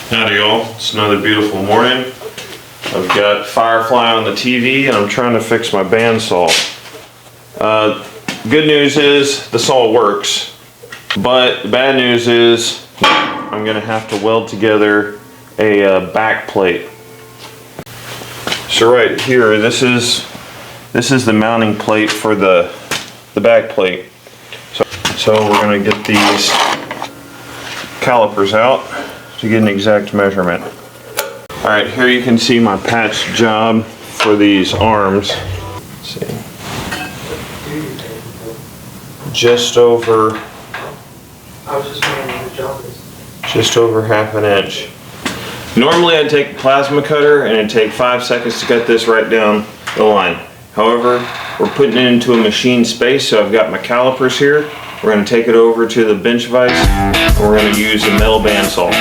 Howdy y'all, it's another beautiful morning. I've got Firefly on the TV and I'm trying to fix my bandsaw. Good news is the saw works, but the bad news is I'm gonna have to weld together a back plate. So right here, this is the mounting plate for the back plate. So we're gonna get these calipers out to get an exact measurement. Alright, here you can see my patch job for these arms. Let's see. Just over half an inch. Normally I'd take a plasma cutter and it'd take 5 seconds to cut this right down the line. However, we're putting it into a machine space, so I've got my calipers here. We're going to take it over to the bench vise and we're going to use a metal bandsaw.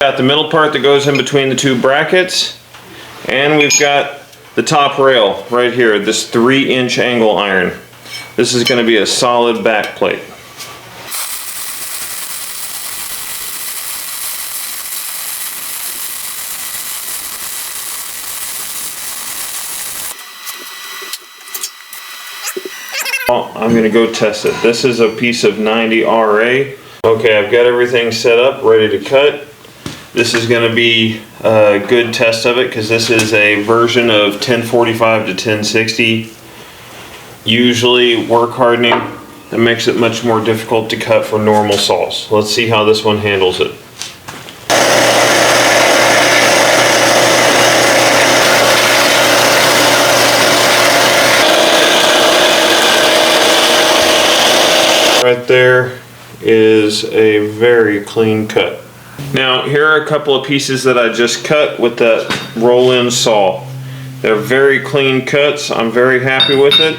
Got the middle part that goes in between the two brackets, and we've got the top rail right here, this 3-inch angle iron. This is going to be a solid back plate. I'm going to go test it. This is a piece of 90 RA. Okay, I've got everything set up, ready to cut. This is going to be a good test of it because this is a version of 1045 to 1060. Usually work hardening, that makes it much more difficult to cut for normal saws. Let's see how this one handles it. Right there is a very clean cut. Now here are a couple of pieces that I just cut with that roll-in saw. They're very clean cuts. I'm very happy with it.